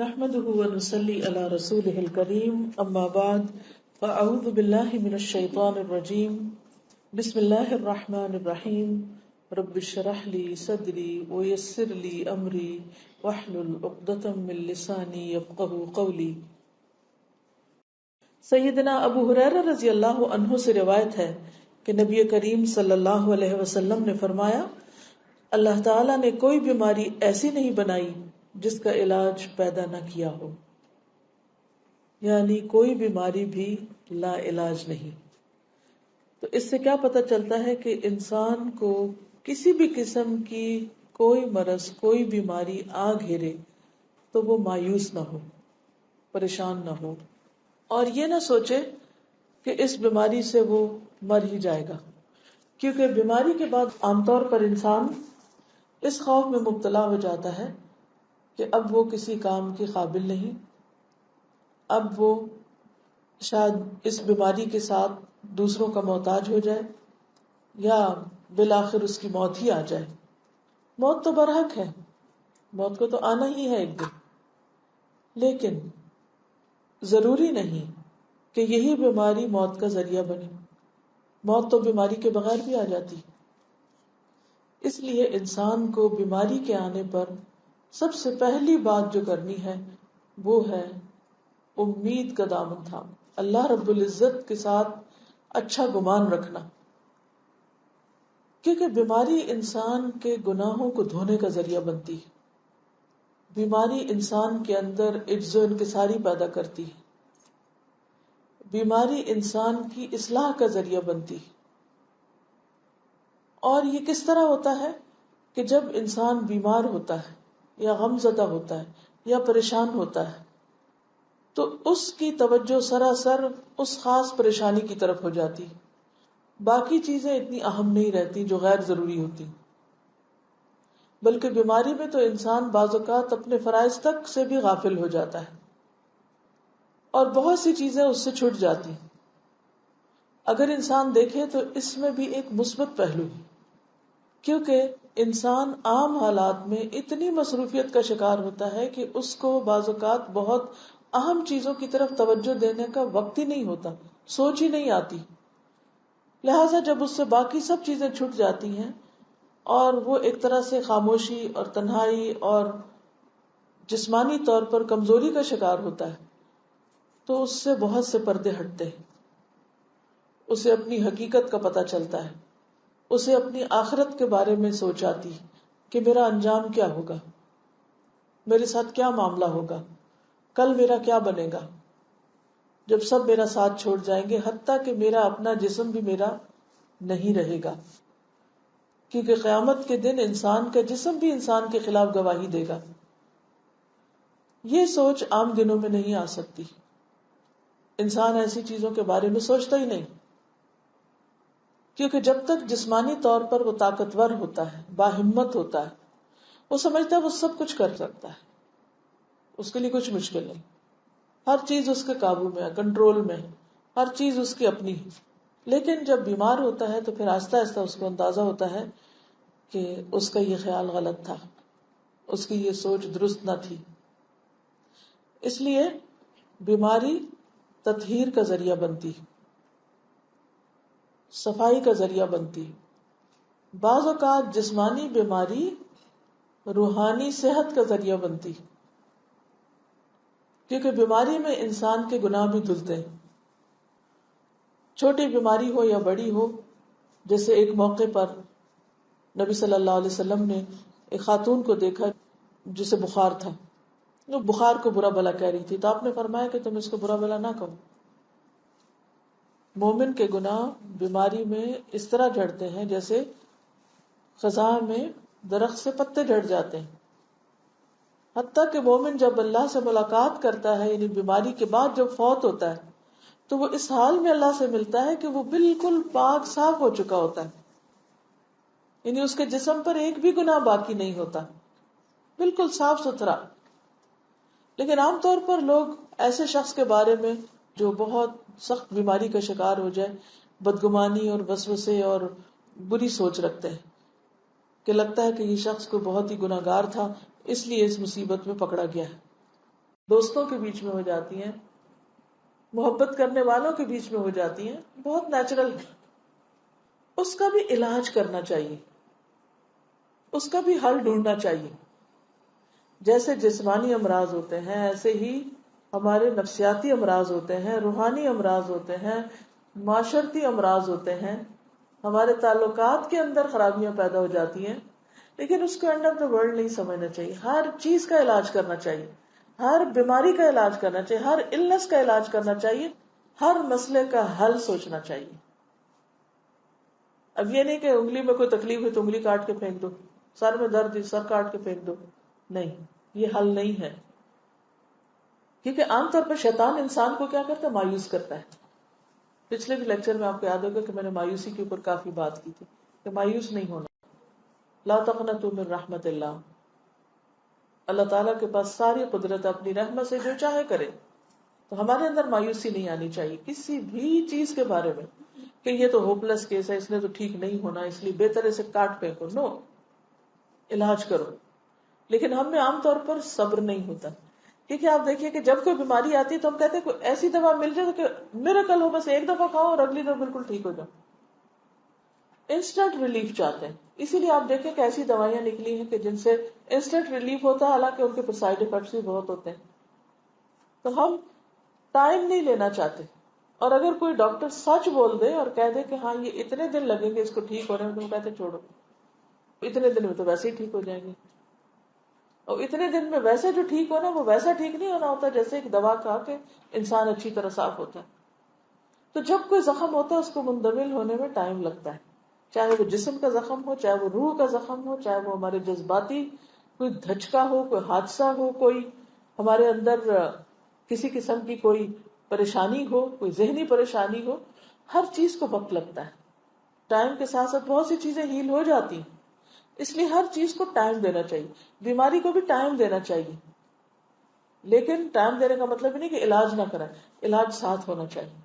نحمده ونصلي على رسوله الكريم اما بعد فاعوذ بالله من الشيطان الرجيم بسم الله الرحمن الرحيم رب اشرح لي صدري ويسر لي امري واحلل عقدة من لساني يفقهوا قولي۔ سیدنا ابو ہریرہ رضی اللہ عنہ سے روایت ہے کہ نبی کریم صلی اللہ علیہ وسلم نے فرمایا، اللہ تعالیٰ نے کوئی بیماری ایسی نہیں بنائی جس کا علاج پیدا نہ کیا ہو، یعنی کوئی بیماری بھی لا علاج نہیں۔ تو اس سے کیا پتہ چلتا ہے کہ انسان کو کسی بھی قسم کی کوئی مرض، کوئی بیماری آ گھیرے تو وہ مایوس نہ ہو، پریشان نہ ہو، اور یہ نہ سوچے کہ اس بیماری سے وہ مر ہی جائے گا، کیونکہ بیماری کے بعد عام طور پر انسان اس خوف میں مبتلا ہو جاتا ہے کہ اب وہ کسی کام کے قابل نہیں، اب وہ شاید اس بیماری کے ساتھ دوسروں کا محتاج ہو جائے یا بالآخر اس کی موت ہی آ جائے۔ موت تو برحق ہے، موت کو تو آنا ہی ہے ایک دن، لیکن ضروری نہیں کہ یہی بیماری موت کا ذریعہ بنے۔ موت تو بیماری کے بغیر بھی آ جاتی۔ اس لیے انسان کو بیماری کے آنے پر سب سے پہلی بات جو کرنی ہے وہ ہے امید کا دامن تھام، اللہ رب العزت کے ساتھ اچھا گمان رکھنا، کیونکہ بیماری انسان کے گناہوں کو دھونے کا ذریعہ بنتی ہے، بیماری انسان کے اندر عجز و انکساری پیدا کرتی ہے، بیماری انسان کی اصلاح کا ذریعہ بنتی ہے۔ اور یہ کس طرح ہوتا ہے کہ جب انسان بیمار ہوتا ہے یا غم زدہ ہوتا ہے یا پریشان ہوتا ہے تو اس کی توجہ سراسر اس خاص پریشانی کی طرف ہو جاتی، باقی چیزیں اتنی اہم نہیں رہتی جو غیر ضروری ہوتی، بلکہ بیماری میں تو انسان بعض اوقات اپنے فرائض تک سے بھی غافل ہو جاتا ہے اور بہت سی چیزیں اس سے چھوٹ جاتی۔ اگر انسان دیکھے تو اس میں بھی ایک مثبت پہلو ہے، کیونکہ انسان عام حالات میں اتنی مصروفیت کا شکار ہوتا ہے کہ اس کو بعض اوقات بہت اہم چیزوں کی طرف توجہ دینے کا وقت ہی نہیں ہوتا، سوچ ہی نہیں آتی، لہٰذا جب اس سے باقی سب چیزیں چھٹ جاتی ہیں اور وہ ایک طرح سے خاموشی اور تنہائی اور جسمانی طور پر کمزوری کا شکار ہوتا ہے تو اس سے بہت سے پردے ہٹتے ہیں، اسے اپنی حقیقت کا پتہ چلتا ہے، اسے اپنی آخرت کے بارے میں سوچ آتی کہ میرا انجام کیا ہوگا، میرے ساتھ کیا معاملہ ہوگا، کل میرا کیا بنے گا جب سب میرا ساتھ چھوڑ جائیں گے، حتیٰ کہ میرا اپنا جسم بھی میرا نہیں رہے گا، کیونکہ قیامت کے دن انسان کا جسم بھی انسان کے خلاف گواہی دے گا۔ یہ سوچ عام دنوں میں نہیں آ سکتی، انسان ایسی چیزوں کے بارے میں سوچتا ہی نہیں، کیونکہ جب تک جسمانی طور پر وہ طاقتور ہوتا ہے، باہمت ہوتا ہے، وہ سمجھتا ہے وہ سب کچھ کر سکتا ہے، اس کے لیے کچھ مشکل نہیں، ہر چیز اس کے قابو میں ہے، کنٹرول میں ہے، ہر چیز اس کی اپنی ہے۔ لیکن جب بیمار ہوتا ہے تو پھر آہستہ آہستہ اس کو اندازہ ہوتا ہے کہ اس کا یہ خیال غلط تھا، اس کی یہ سوچ درست نہ تھی۔ اس لیے بیماری تطہیر کا ذریعہ بنتی، صفائی کا ذریعہ بنتی۔ بعض اوقات جسمانی بیماری روحانی صحت کا ذریعہ بنتی، کیونکہ بیماری میں انسان کے گناہ بھی دھلتے ہیں، چھوٹی بیماری ہو یا بڑی ہو۔ جیسے ایک موقع پر نبی صلی اللہ علیہ وسلم نے ایک خاتون کو دیکھا جسے بخار تھا، وہ بخار کو برا بھلا کہہ رہی تھی، تو آپ نے فرمایا کہ تم اس کو برا بھلا نہ کہو۔ مومن کے گناہ بیماری میں اس طرح جھڑتے ہیں جیسے خزاں میں درخت سے پتے جھڑ جاتے ہیں، حتیٰ کہ مومن جب اللہ سے ملاقات کرتا ہے، یعنی بیماری کے بعد جب فوت ہوتا ہے، تو وہ اس حال میں اللہ سے ملتا ہے کہ وہ بالکل پاک صاف ہو چکا ہوتا ہے، یعنی اس کے جسم پر ایک بھی گناہ باقی نہیں ہوتا، بالکل صاف ستھرا۔ لیکن عام طور پر لوگ ایسے شخص کے بارے میں جو بہت سخت بیماری کا شکار ہو جائے بدگمانی اور وسوسے اور بری سوچ رکھتے ہیں کہ لگتا ہے کہ یہ شخص کو بہت ہی گناہگار تھا، اس لیے اس مصیبت میں پکڑا گیا ہے۔ دوستوں کے بیچ میں ہو جاتی ہیں، محبت کرنے والوں کے بیچ میں ہو جاتی ہیں، بہت نیچرل ہے. اس کا بھی علاج کرنا چاہیے، اس کا بھی حل ڈھونڈنا چاہیے. جیسے جسمانی امراض ہوتے ہیں ایسے ہی ہمارے نفسیاتی امراض ہوتے ہیں، روحانی امراض ہوتے ہیں، معاشرتی امراض ہوتے ہیں، ہمارے تعلقات کے اندر خرابیاں پیدا ہو جاتی ہیں. لیکن اس کو اینڈ آف دا ورلڈ نہیں سمجھنا چاہیے. ہر چیز کا علاج کرنا چاہیے، ہر بیماری کا علاج کرنا چاہیے، ہر النس کا علاج کرنا چاہیے، ہر مسئلے کا حل سوچنا چاہیے. اب یہ نہیں کہ انگلی میں کوئی تکلیف ہے تو انگلی کاٹ کے پھینک دو، سر میں درد ہے سر کاٹ کے پھینک دو. نہیں، یہ حل نہیں ہے. کیونکہ عام طور پر شیطان انسان کو کیا کرتا ہے؟ مایوس کرتا ہے. پچھلے بھی لیکچر میں آپ کو یاد ہوگا کہ میں نے مایوسی کے اوپر کافی بات کی تھی کہ مایوس نہیں ہونا. لا تقنطوا من رحمت اللہ. اللہ تعالیٰ کے پاس ساری قدرت، اپنی رحمت سے جو چاہے کرے. تو ہمارے اندر مایوسی نہیں آنی چاہیے کسی بھی چیز کے بارے میں کہ یہ تو ہوپلس کیس ہے، اس نے تو ٹھیک نہیں ہونا اس لیے بہتر اسے کاٹ پھینکو. نو، علاج کرو. لیکن ہم میں عام طور پر صبر نہیں ہوتا. کیونکہ آپ دیکھیے کہ جب کوئی بیماری آتی ہے تو ہم کہتے ہیں کوئی ایسی دوا مل جائے کہ میریکل ہو، بس ایک دفعہ کھاؤ اور اگلی دفعہ بالکل ٹھیک ہو جاؤ. انسٹنٹ ریلیف چاہتے ہیں. اسی لیے آپ دیکھیں کہ ایسی دوائیاں نکلی ہیں کہ جن سے انسٹنٹ ریلیف ہوتا ہے، حالانکہ ان کے سائڈ افیکٹس بھی بہت ہوتے ہیں. تو ہم ٹائم نہیں لینا چاہتے. اور اگر کوئی ڈاکٹر سچ بول دے اور کہہ دے کہ ہاں یہ اتنے دن لگیں گے اس کو ٹھیک ہونے میں، تو وہ کہتے چھوڑو، اتنے دن میں تو ویسے ہی ٹھیک ہو جائیں گے. اور اتنے دن میں ویسے جو ٹھیک ہونا وہ ویسا ٹھیک نہیں ہونا ہوتا جیسے ایک دوا کھا کے انسان اچھی طرح صاف ہوتا ہے. تو جب کوئی زخم ہوتا ہے اس کو مندمل ہونے میں ٹائم لگتا ہے، چاہے وہ جسم کا زخم ہو، چاہے وہ روح کا زخم ہو، چاہے وہ ہمارے جذباتی کوئی دھچکا ہو، کوئی حادثہ ہو، کوئی ہمارے اندر کسی قسم کی کوئی پریشانی ہو، کوئی ذہنی پریشانی ہو. ہر چیز کو وقت لگتا ہے. ٹائم کے ساتھ ساتھ بہت سی چیزیں ہیل ہو جاتی ہیں. اس لیے ہر چیز کو ٹائم دینا چاہیے. بیماری کو بھی ٹائم دینا چاہیے، لیکن ٹائم دینے کا مطلب نہیں کہ علاج نہ کریں، علاج ساتھ ہونا چاہیے.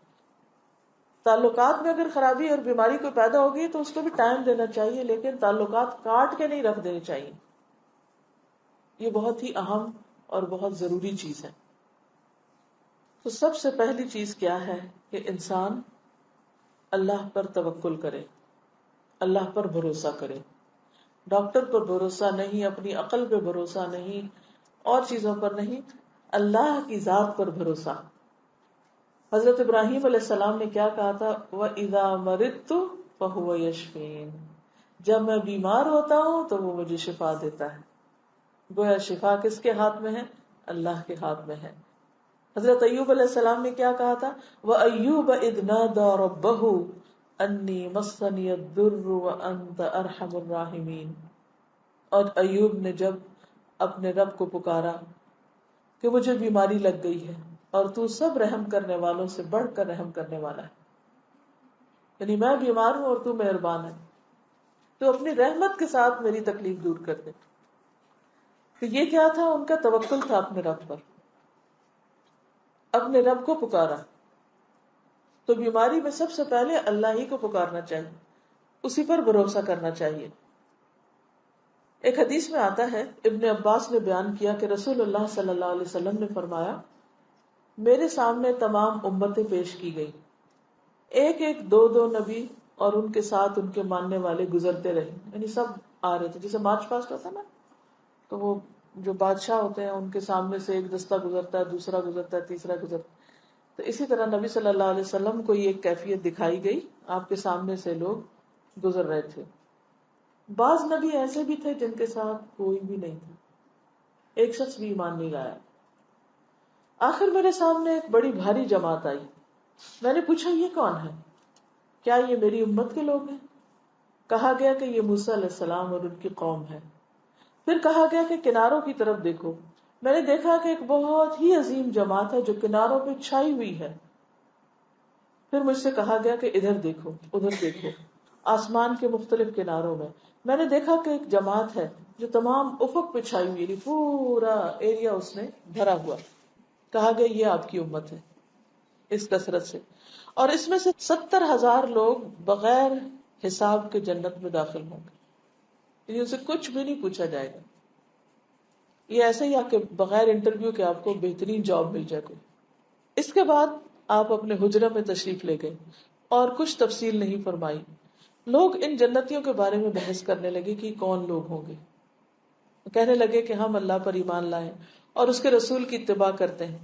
تعلقات میں اگر خرابی اور بیماری کو پیدا ہوگی تو اس کو بھی ٹائم دینا چاہیے، لیکن تعلقات کاٹ کے نہیں رکھ دینے چاہیے. یہ بہت ہی اہم اور بہت ضروری چیز ہے. تو سب سے پہلی چیز کیا ہے کہ انسان اللہ پر توکل کرے، اللہ پر بھروسہ کرے. ڈاکٹر پر بھروسہ نہیں، اپنی عقل پہ بھروسہ نہیں، اور چیزوں پر نہیں، اللہ کی ذات پر بھروسہ. حضرت ابراہیم علیہ السلام نے کیا کہا تھا؟ وَإِذَا مَرِضْتُ فَهُوَ يَشْفِينِ. جب میں بیمار ہوتا ہوں تو وہ مجھے شفا دیتا ہے. گویا شفا کس کے ہاتھ میں ہے؟ اللہ کے ہاتھ میں ہے. حضرت ایوب علیہ السلام نے کیا کہا تھا؟ وَأَيُّوبَ إِذْ نَادَى رَبَّهُ أَنِّي مَسَّنِيَ الضُّرُّ وَأَنْتَ أَرْحَمُ الرَّاحِمِينَ. اور ایوب نے جب اپنے رب کو پکارا کہ مجھے بیماری لگ گئی ہے اور تو سب رحم کرنے والوں سے بڑھ کر رحم کرنے والا ہے. یعنی میں بیمار ہوں اور تو مہربان ہے، تو اپنی رحمت کے ساتھ میری تکلیف دور کر دے. تو یہ کیا تھا؟ ان کا توکل تھا اپنے رب پر، اپنے رب کو پکارا. تو بیماری میں سب سے پہلے اللہ ہی کو پکارنا چاہیے، اسی پر بھروسہ کرنا چاہیے. ایک حدیث میں آتا ہے، ابن عباس نے بیان کیا کہ رسول اللہ صلی اللہ علیہ وسلم نے فرمایا، میرے سامنے تمام امتیں پیش کی گئی، ایک ایک دو دو نبی اور ان کے ساتھ ان کے ماننے والے گزرتے رہے. یعنی سب آ رہے تھے، جیسے مارچ پاسٹ ہوتا ہے نا، تو وہ جو بادشاہ ہوتے ہیں ان کے سامنے سے ایک دستہ گزرتا ہے، دوسرا گزرتا ہے، تیسرا گزرتا ہے. تو اسی طرح نبی صلی اللہ علیہ وسلم کو یہ کیفیت دکھائی گئی، آپ کے سامنے سے لوگ گزر رہے تھے. بعض نبی ایسے بھی تھے جن کے ساتھ کوئی بھی نہیں تھا، ایک شخص بھی ایمان نہیں لایا. آخر میرے سامنے ایک بڑی بھاری جماعت آئی. میں نے پوچھا یہ کون ہے؟ کیا یہ میری امت کے لوگ ہیں؟ کہا گیا کہ یہ موسیٰ علیہ السلام اور ان کی قوم ہے. پھر کہا گیا کہ کناروں کی طرف دیکھو. میں نے دیکھا کہ ایک بہت ہی عظیم جماعت ہے جو کناروں پہ چھائی ہوئی ہے. پھر مجھ سے کہا گیا کہ ادھر دیکھو، ادھر دیکھو، آسمان کے مختلف کناروں میں. میں نے دیکھا کہ ایک جماعت ہے جو تمام افق پہ چھائی ہوئی، یعنی پورا ایریا اس نے بھرا ہوا. کہا گیا یہ آپ کی امت ہے اس کثرت سے، اور اس میں سے 70,000 لوگ بغیر حساب کے جنت میں داخل ہوں گے، یعنی ان سے کچھ بھی نہیں پوچھا جائے گا. یہ ایسے ہی آپ کے بغیر انٹرویو کے آپ کو بہترین جاب مل جائے کوئی. اس کے بعد آپ اپنے حجرہ میں تشریف لے گئے اور کچھ تفصیل نہیں فرمائی. لوگ ان جنتیوں کے بارے میں بحث کرنے لگے کہ کون لوگ ہوں گے. کہنے لگے کہ ہم اللہ پر ایمان لائے اور اس کے رسول کی اتباع کرتے ہیں،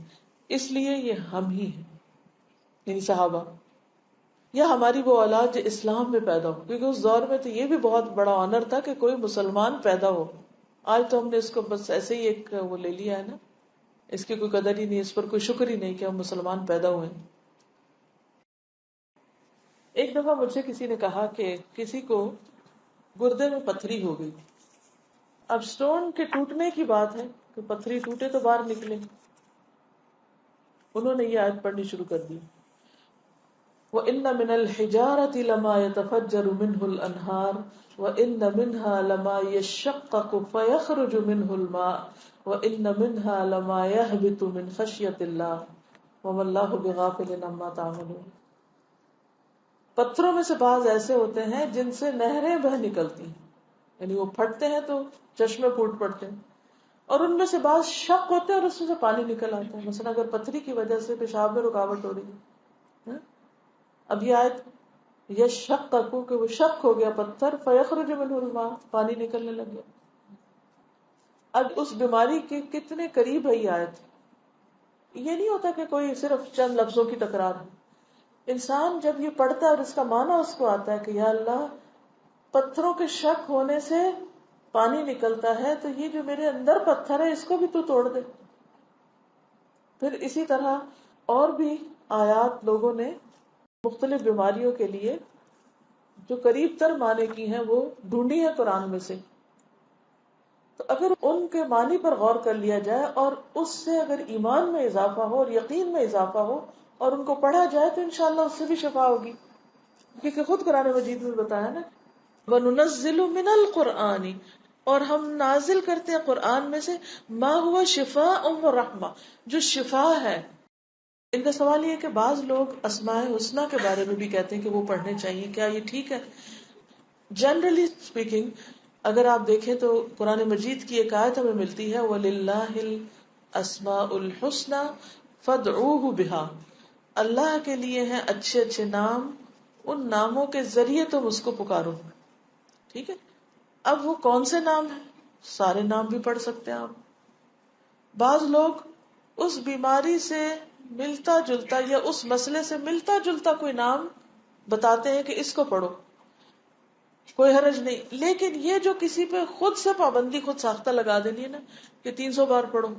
اس لیے یہ ہم ہی ہیں، یعنی صحابہ، یا ہماری وہ اولاد جو اسلام میں پیدا ہو. کیونکہ اس دور میں تو یہ بھی بہت بڑا آنر تھا کہ کوئی مسلمان پیدا ہو. آج تو ہم نے اس کو بس ایسے ہی ایک وہ لے لیا ہے نا، اس کی کوئی قدر ہی نہیں، اس پر کوئی شکر ہی نہیں کہ ہم مسلمان پیدا ہوئے. ایک دفعہ مجھ سے کسی نے کہا کہ کسی کو گردے میں پتھری ہو گئی. اب سٹون کے ٹوٹنے کی بات ہے کہ پتھری ٹوٹے تو باہر نکلے. انہوں نے یہ آیت پڑھنی شروع کر دی، وَإِنَّ مِنَ الْحِجَارَةِ لَمَا يَتَفَجَّرُ مِنْهُ الْأَنْهَارُ وَإِنَّ مِنْهَا لَمَا يَشَّقَّقُ فَيَخْرُجُ مِنْهُ الْمَاءُ وَإِنَّ مِنْهَا لَمَا يَهْبِطُ مِنْ خَشْيَةِ اللَّهِ وَمَا اللَّهُ بِغَافِلٍ عَمَّا تَعْمَلُونَ. پتھروں میں سے بعض ایسے ہوتے ہیں جن سے نہریں بہ نکلتی ہیں، یعنی وہ پھٹتے ہیں تو چشمے پھوٹ پڑتے ہیں، اور ان میں سے بعض شق ہوتے ہیں اور اس میں سے پانی نکل آتا ہے. مثلا اگر پتھری کی وجہ سے پیشاب میں رکاوٹ ہو رہی ہے، اب یہ آیت یہ شق تکو کہ وہ شق ہو گیا پتھر، فیخرج منہ الماء، پانی نکلنے لگ گیا. اب اس بیماری کے کتنے قریب ہے یہ آیت. یہ نہیں ہوتا کہ کوئی صرف چند لفظوں کی تکرار ہے. انسان جب یہ پڑھتا ہے اور اس کا معنی اس کو آتا ہے کہ یا اللہ پتھروں کے شک ہونے سے پانی نکلتا ہے، تو یہ جو میرے اندر پتھر ہے اس کو بھی تو توڑ دے. پھر اسی طرح اور بھی آیات لوگوں نے مختلف بیماریوں کے لیے جو قریب تر معنی کی ہیں وہ ڈھونڈی ہے قرآن میں سے. تو اگر ان کے معنی پر غور کر لیا جائے اور اس سے اگر ایمان میں اضافہ ہو اور یقین میں اضافہ ہو اور ان کو پڑھا جائے تو انشاءاللہ اس سے بھی شفا ہوگی. کیونکہ خود قرآن مجید میں بتایا نا، وَنُنَزِّلُ مِنَ الْقُرْآنِ، اور ہم نازل کرتے ہیں قرآن میں سے ما ہوا شفاء ورحمہ، جو شفا ہے. ان کا سوال یہ ہے کہ بعض لوگ اسماء حسنیٰ کے بارے میں بھی کہتے ہیں کہ وہ پڑھنے چاہیے. کیا یہ ٹھیک ہے؟ جنرلی اسپیکنگ اگر آپ دیکھیں تو قرآن مجید کی ایک آیت ہمیں ملتی ہے وَلِلَّهِ الْأَسْمَاءُ الْحُسْنَى فَادْعُوهُ بِهَا، اللہ کے لیے ہیں اچھے اچھے نام، ان ناموں کے ذریعے تم اس کو پکارو. ٹھیک ہے. اب وہ کون سے نام ہیں؟ سارے نام بھی پڑھ سکتے ہیں آپ. بعض لوگ اس بیماری سے ملتا جلتا یا اس مسئلے سے ملتا جلتا کوئی نام بتاتے ہیں کہ اس کو پڑھو، کوئی حرج نہیں. لیکن یہ جو کسی پہ خود سے پابندی خود ساختہ لگا دینی ہے نا کہ 300 بار پڑھو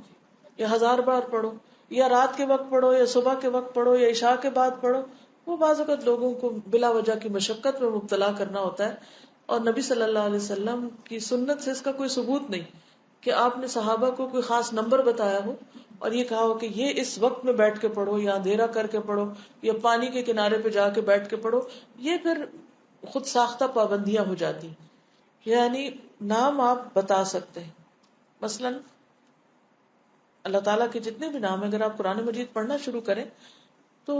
یا 1000 بار پڑھو یا رات کے وقت پڑھو یا صبح کے وقت پڑھو یا عشاء کے بعد پڑھو، وہ بعض اوقات لوگوں کو بلا وجہ کی مشقت میں مبتلا کرنا ہوتا ہے. اور نبی صلی اللہ علیہ وسلم کی سنت سے اس کا کوئی ثبوت نہیں کہ آپ نے صحابہ کو کوئی خاص نمبر بتایا ہو اور یہ کہا ہو کہ یہ اس وقت میں بیٹھ کے پڑھو یا اندھیرا کر کے پڑھو یا پانی کے کنارے پہ جا کے بیٹھ کے پڑھو. یہ پھر خود ساختہ پابندیاں ہو جاتی. یعنی نام آپ بتا سکتے ہیں. مثلا اللہ تعالیٰ کے جتنے بھی نام ہیں اگر آپ قرآن مجید پڑھنا شروع کریں تو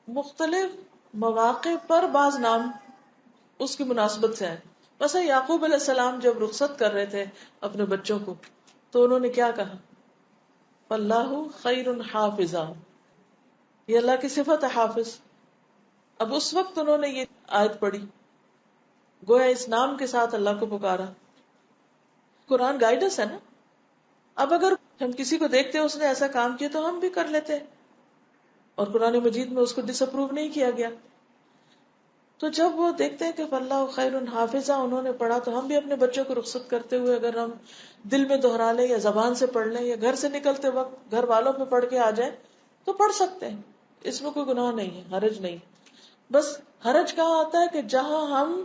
مختلف مواقع پر بعض نام اس کی مناسبت سے آئے. مثلا یعقوب علیہ السلام جب رخصت کر رہے تھے اپنے بچوں کو تو انہوں نے کیا کہا؟ اللہ خیر حافظا، یہ اللہ کی صفت ہے حافظ. اب اس وقت انہوں نے یہ آیت پڑھی، گویا اس نام کے ساتھ اللہ کو پکارا. قرآن گائیڈنس ہے نا. اب اگر ہم کسی کو دیکھتے ہیں اس نے ایسا کام کیا تو ہم بھی کر لیتے ہیں، اور قرآن مجید میں اس کو ڈس اپروو نہیں کیا گیا. تو جب وہ دیکھتے ہیں کہ اللہ خیر حافظہ انہوں نے پڑھا تو ہم بھی اپنے بچوں کو رخصت کرتے ہوئے اگر ہم دل میں دہرا لیں یا زبان سے پڑھ لیں یا گھر سے نکلتے وقت گھر والوں پہ پڑھ کے آ جائیں تو پڑھ سکتے ہیں. اس میں کوئی گناہ نہیں ہے، حرج نہیں. بس حرج کہاں آتا ہے کہ جہاں ہم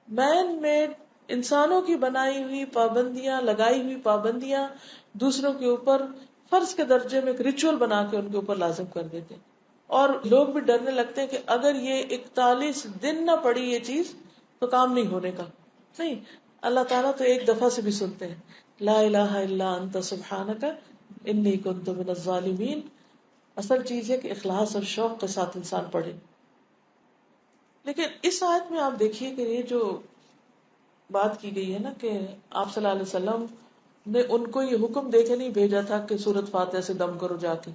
مین میڈ انسانوں کی بنائی ہوئی پابندیاں، لگائی ہوئی پابندیاں دوسروں کے اوپر فرض کے درجے میں ایک ریچول بنا کے ان کے اوپر لازم کر دیتے ہیں. اور لوگ بھی ڈرنے لگتے ہیں کہ اگر یہ 41 دن نہ پڑی یہ چیز تو کام نہیں ہونے کا. نہیں، اللہ تعالیٰ تو ایک دفعہ سے بھی سنتے ہیں. لا الہ الا انت سبحانک انی کنت من الظالمین. اصل چیز ہے کہ اخلاص اور شوق کے ساتھ انسان پڑھے. لیکن اس آیت میں آپ دیکھیے کہ یہ جو بات کی گئی ہے نا کہ آپ صلی اللہ علیہ وسلم نے ان کو یہ حکم دے کے نہیں بھیجا تھا کہ سورۃ فاتحہ سے دم کرو جا کے،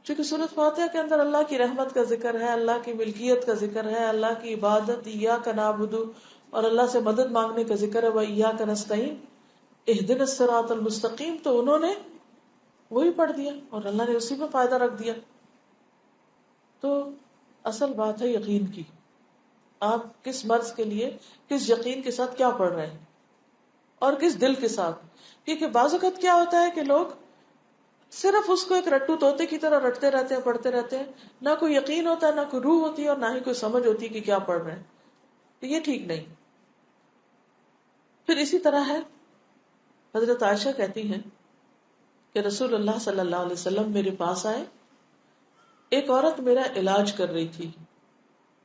چونکہ سورۃ فاتحہ کے اندر اللہ کی رحمت کا ذکر ہے، اللہ کی ملکیت کا ذکر ہے، اللہ کی عبادت، ایاک نعبد، اور اللہ سے مدد مانگنے کا ذکر ہے، وایاک نستعین، اہدنا الصراط المستقیم، تو انہوں نے وہی پڑھ دیا اور اللہ نے اسی میں فائدہ رکھ دیا. تو اصل بات ہے یقین کی، آپ کس مرض کے لیے کس یقین کے ساتھ کیا پڑھ رہے ہیں اور کس دل کے ساتھ. کیونکہ بعض اوقات کیا ہوتا ہے کہ لوگ صرف اس کو ایک رٹو طوطے کی طرح رٹتے رہتے ہیں، پڑھتے رہتے ہیں، نہ کوئی یقین ہوتا ہے، نہ کوئی روح ہوتی ہے، اور نہ ہی کوئی سمجھ ہوتی ہے کہ کیا پڑھ رہے ہیں. تو یہ ٹھیک نہیں. پھر اسی طرح ہے، حضرت عائشہ کہتی ہیں کہ رسول اللہ صلی اللہ علیہ وسلم میرے پاس آئے، ایک عورت میرا علاج کر رہی تھی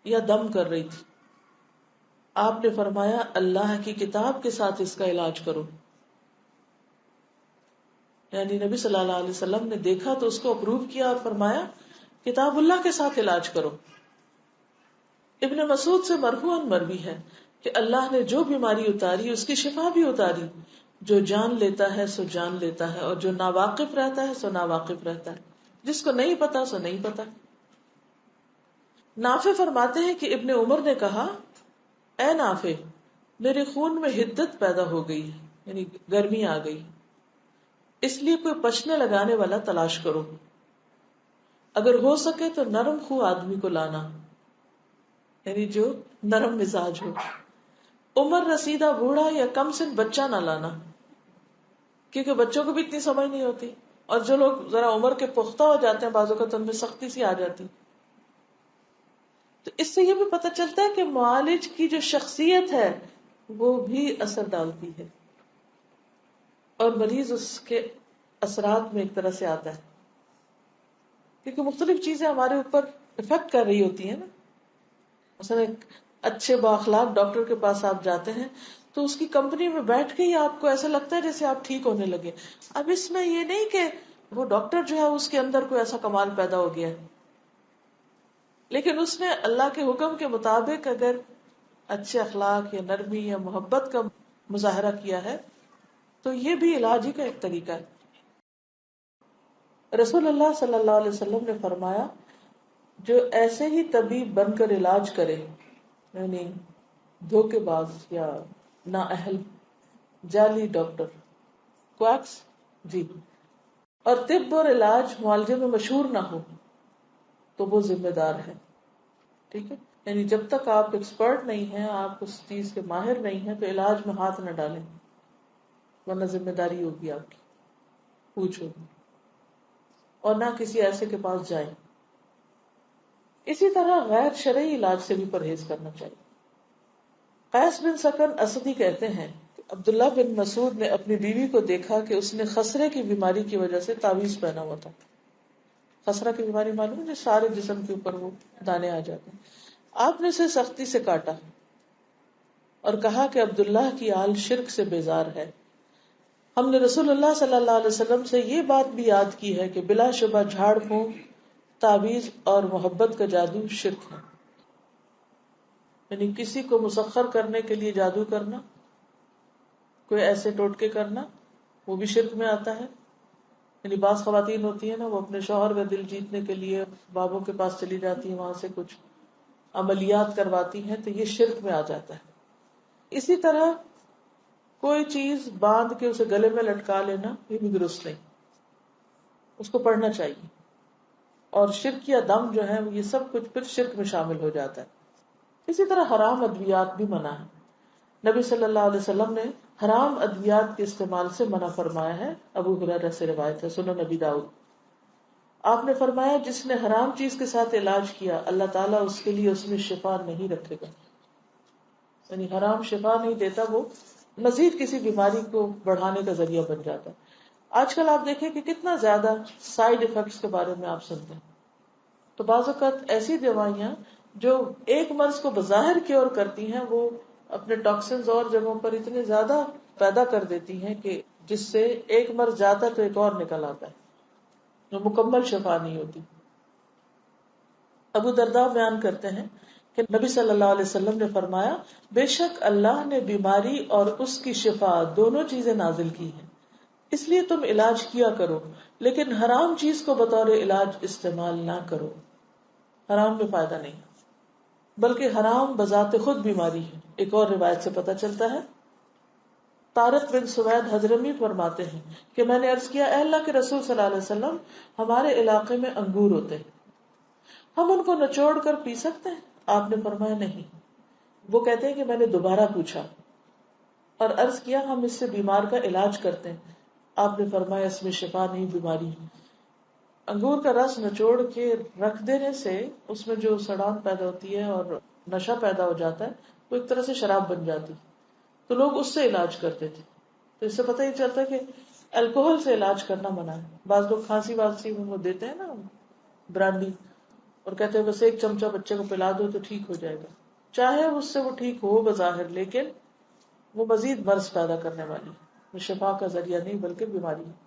یا دم کر رہی تھی. آپ نے فرمایا اللہ کی کتاب کے ساتھ اس کا علاج کرو. یعنی نبی صلی اللہ علیہ وسلم نے دیکھا تو اس کو اپروو کیا اور فرمایا کتاب اللہ کے ساتھ علاج کرو. ابن مسعود سے مرفوعاً مروی ہے کہ اللہ نے جو بیماری اتاری اس کی شفا بھی اتاری. جو جان لیتا ہے سو جان لیتا ہے، اور جو ناواقف رہتا ہے سو ناواقف رہتا ہے. جس کو نہیں پتا سو نہیں پتا. نافع فرماتے ہیں کہ ابن عمر نے کہا اے نافع، میرے خون میں حدت پیدا ہو گئی، یعنی گرمی آ گئی، اس لیے کوئی پچنے لگانے والا تلاش کرو، اگر ہو سکے تو نرم خو آدمی کو لانا، یعنی جو نرم مزاج ہو. عمر رسیدہ بوڑھا یا کم سن بچہ نہ لانا، کیونکہ بچوں کو بھی اتنی سمجھ نہیں ہوتی، اور جو لوگ ذرا عمر کے پختہ ہو جاتے ہیں بعض اوقات ان میں سختی سی آ جاتی. تو اس سے یہ بھی پتہ چلتا ہے کہ معالج کی جو شخصیت ہے وہ بھی اثر ڈالتی ہے، اور مریض اس کے اثرات میں ایک طرح سے آتا ہے، کیونکہ مختلف چیزیں ہمارے اوپر افیکٹ کر رہی ہوتی ہیں نا. مثلا ایک اچھے بااخلاق ڈاکٹر کے پاس آپ جاتے ہیں تو اس کی کمپنی میں بیٹھ کے ہی آپ کو ایسا لگتا ہے جیسے آپ ٹھیک ہونے لگے. اب اس میں یہ نہیں کہ وہ ڈاکٹر جو ہے اس کے اندر کوئی ایسا کمال پیدا ہو گیا ہے، لیکن اس نے اللہ کے حکم کے مطابق اگر اچھے اخلاق یا نرمی یا محبت کا مظاہرہ کیا ہے تو یہ بھی علاج ہی کا ایک طریقہ ہے. رسول اللہ صلی اللہ علیہ وسلم نے فرمایا جو ایسے ہی طبیب بن کر علاج کرے، یعنی دھوکے باز یا نااہل، جعلی ڈاکٹر، کویکس، جی، اور طب اور علاج معالجے میں مشہور نہ ہو تو وہ ذمہ دار ہے. ٹھیک ہے، یعنی جب تک آپ ایکسپرٹ نہیں ہیں، آپ اس چیز کے ماہر نہیں ہیں، تو علاج میں ہاتھ نہ ڈالیں، ورنہ ذمہ داری ہوگی آپ کی، پوچھو، اور نہ کسی ایسے کے پاس جائیں. اسی طرح غیر شرعی علاج سے بھی پرہیز کرنا چاہیے. قیس بن سکن اسدی کہتے ہیں کہ عبداللہ بن مسعود نے اپنی بیوی کو دیکھا کہ اس نے خسرے کی بیماری کی وجہ سے تعویذ پہنا ہوا تھا. خسرہ کی بیماری معلوم ہے جو سارے جسم کے اوپر وہ دانے آ جاتے ہیں. آپ نے اسے سختی سے کاٹا اور کہا کہ عبداللہ کی آل شرک سے بیزار ہے. ہم نے رسول اللہ صلی اللہ علیہ وسلم سے یہ بات بھی یاد کی ہے کہ بلا شبہ جھاڑ پھونک، تعویذ اور محبت کا جادو شرک ہے. یعنی کسی کو مسخر کرنے کے لیے جادو کرنا، کوئی ایسے ٹوٹکے کرنا، وہ بھی شرک میں آتا ہے. یعنی بعض خواتین ہوتی ہیں نا، وہ اپنے شوہر کا دل جیتنے کے لیے بابوں کے پاس چلی جاتی ہیں، وہاں سے کچھ عملیات کرواتی ہیں، تو یہ شرک میں آ جاتا ہے. اسی طرح کوئی چیز باندھ کے اسے گلے میں لٹکا لینا، یہ بھی درست نہیں، اس کو پڑھنا چاہیے. اور شرک یا دم جو ہے یہ سب کچھ پھر شرک میں شامل ہو جاتا ہے. اسی طرح حرام ادویات بھی منع ہے. نبی صلی اللہ علیہ وسلم نے حرام ادویات کے استعمال سے منع فرمایا ہے. ابو ہریرہ سے روایت ہے، سنن نبی داؤد. آپ نے فرمایا جس نے حرام چیز کے ساتھ علاج کیا اللہ تعالیٰ اس کے لیے اس میں شفا نہیں رکھے گا. یعنی حرام شفا نہیں دیتا، وہ مزید کسی بیماری کو بڑھانے کا ذریعہ بن جاتا ہے. آج کل آپ دیکھیں کہ کتنا زیادہ سائیڈ ایفیکٹس کے بارے میں آپ سنتے ہیں. تو بعض اوقات ایسی دوائیاں جو ایک مرض کو بظاہر کیور کرتی ہیں، وہ اپنے ٹاکسنز اور جگہوں پر اتنے زیادہ پیدا کر دیتی ہیں کہ جس سے ایک مرض جاتا ہے تو ایک اور نکل آتا ہے، جو مکمل شفا نہیں ہوتی. ابو درداء بیان کرتے ہیں کہ نبی صلی اللہ علیہ وسلم نے فرمایا بے شک اللہ نے بیماری اور اس کی شفا دونوں چیزیں نازل کی ہیں. اس لیے تم علاج کیا کرو، لیکن حرام چیز کو بطور علاج استعمال نہ کرو، حرام میں فائدہ نہیں، بلکہ حرام بذات خود بیماری ہے۔ ایک اور روایت سے پتہ چلتا ہے، طارق بن سوید حضرمی فرماتے ہیں کہ میں نے عرض کیا، اے اللہ کے رسول صلی اللہ علیہ وسلم، ہمارے علاقے میں انگور ہوتے ہیں، ہم ان کو نچوڑ کر پی سکتے ہیں؟ آپ نے فرمایا نہیں۔ وہ کہتے ہیں کہ میں نے دوبارہ پوچھا اور عرض کیا، ہم اس سے بیمار کا علاج کرتے ہیں۔ آپ نے فرمایا، اس میں شفا نہیں، بیماری ہے۔ انگور کا رس نچوڑ کے رکھ دینے سے اس میں جو سڑان پیدا ہوتی ہے اور نشہ پیدا ہو جاتا ہے، وہ ایک طرح سے شراب بن جاتی، تو لوگ اس سے علاج کرتے تھے۔ تو اس سے پتہ ہی چلتا ہے کہ الکوہل سے علاج کرنا منع ہے۔ بعض لوگ کھانسی وانسی میں وہ دیتے ہیں نا برانڈی، اور کہتے ہیں بس ایک چمچہ بچے کو پلا دو تو ٹھیک ہو جائے گا، چاہے اس سے وہ ٹھیک ہو بظاہر، لیکن وہ مزید مرض پیدا کرنے والی، وہ شفا کا ذریعہ نہیں بلکہ بیماری ہے۔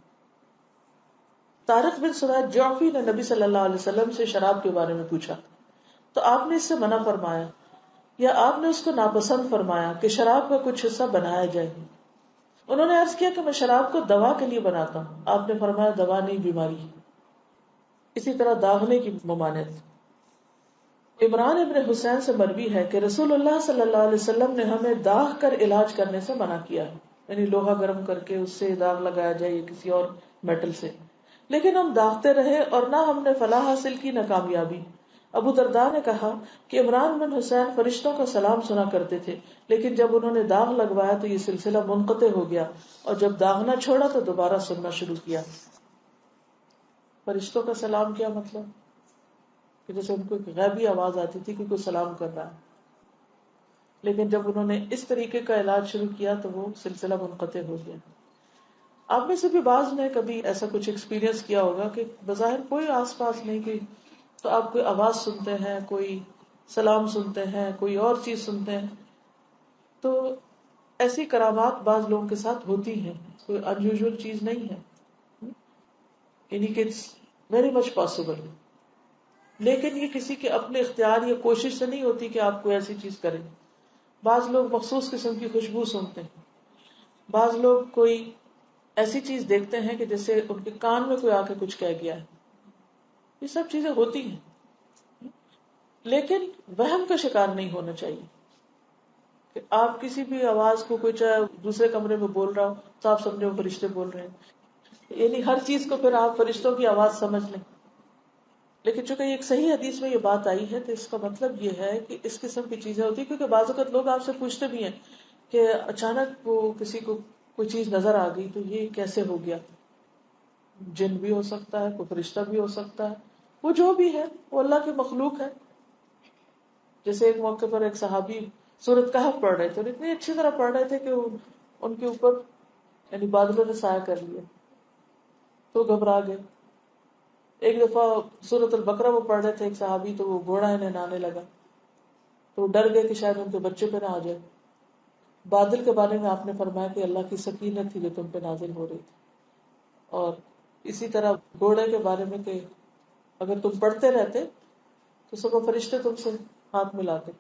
طارق بن سوید جعفی نے نبی صلی اللہ علیہ وسلم سے شراب کے بارے میں پوچھا تو آپ نے اس سے منع فرمایا، یا آپ نے اس کو ناپسند فرمایا کہ شراب کا کچھ حصہ بنایا جائے۔ انہوں نے عرض کیا کہ میں شراب کو دوا کے لیے بناتا ہوں۔ آپ نے فرمایا، دوا نہیں، بیماری ہے۔ اسی طرح داغنے کی ممانعت، عمران ابن حسین سے مروی ہے کہ رسول اللہ صلی اللہ علیہ وسلم نے ہمیں داغ کر علاج کرنے سے منع کیا ہے، یعنی لوہا گرم کر کے اس سے داغ لگایا جائے یا کسی اور میٹل سے، لیکن ہم داغتے رہے اور نہ ہم نے فلاح حاصل کی نہ کامیابی۔ ابو درداء نے کہا کہ عمران بن حسین فرشتوں کا سلام سنا کرتے تھے، لیکن جب انہوں نے داغ لگوایا تو یہ سلسلہ منقطع ہو گیا، اور جب داغنا چھوڑا تو دوبارہ سننا شروع کیا۔ فرشتوں کا سلام کیا مطلب؟ کہ جیسے ان کو ایک غیبی آواز آتی تھی کہ کوئی سلام کر رہا ہے، لیکن جب انہوں نے اس طریقے کا علاج شروع کیا تو وہ سلسلہ منقطع ہو گیا۔ آپ میں سے بھی بعض نے کبھی ایسا کچھ ایکسپیرینس کیا ہوگا کہ بظاہر کوئی آس پاس نہیں، کوئی تو آپ کوئی آواز سنتے ہیں، کوئی سلام سنتے ہیں، کوئی اور چیز سنتے ہیں، تو ایسی کرامات بعض لوگوں کے ساتھ ہوتی ہیں، کوئی انیوژل چیز نہیں ہے، یعنی کہ اٹس ویری مچ پاسبل، لیکن یہ کسی کے اپنے اختیار یا کوشش سے نہیں ہوتی کہ آپ کو ایسی چیز کریں۔ بعض لوگ مخصوص قسم کی خوشبو سنتے ہیں، بعض لوگ کوئی ایسی چیز دیکھتے ہیں کہ جیسے ان کے کان میں کوئی آ کے کچھ کہہ گیا ہے، یہ سب چیزیں ہوتی ہیں، لیکن وہم کا شکار نہیں ہونا چاہیے کہ آپ کسی بھی آواز کو، کوئی چاہے دوسرے کمرے میں بول رہا ہو تو آپ سمجھے وہ فرشتے بول رہے ہیں، یعنی ہر چیز کو پھر آپ فرشتوں کی آواز سمجھ لیں۔ لیکن چونکہ ایک صحیح حدیث میں یہ بات آئی ہے تو اس کا مطلب یہ ہے کہ اس قسم کی چیزیں ہوتی ہیں، کیونکہ بعض اوقات لوگ آپ سے پوچھتے بھی ہیں کہ اچانک وہ کسی کو کوئی چیز نظر آ گئی تو یہ کیسے ہو گیا؟ جن بھی ہو سکتا ہے، کوئی فرشتہ بھی ہو سکتا ہے، وہ جو بھی ہے وہ اللہ کی مخلوق ہے۔ جیسے ایک موقع پر ایک صحابی سورۃ کہف پڑھ رہے تھے اور اتنی اچھی طرح پڑھ رہے تھے کہ ان کے اوپر یعنی بادلوں نے سایہ کر لیا، تو گھبرا گئے۔ ایک دفعہ سورۃ البقرہ وہ پڑھ رہے تھے ایک صحابی، تو وہ گھوڑا انہیں نانے لگا، تو وہ ڈر گئے کہ شاید ان کے بچے پہ نہ آ جائے۔ بادل کے بارے میں آپ نے فرمایا کہ اللہ کی سکینت تھی جو تم پہ نازل ہو رہی تھی، اور اسی طرح گھوڑے کے بارے میں کہ اگر تم پڑھتے رہتے تو سب فرشتے تم سے ہاتھ ملاتے۔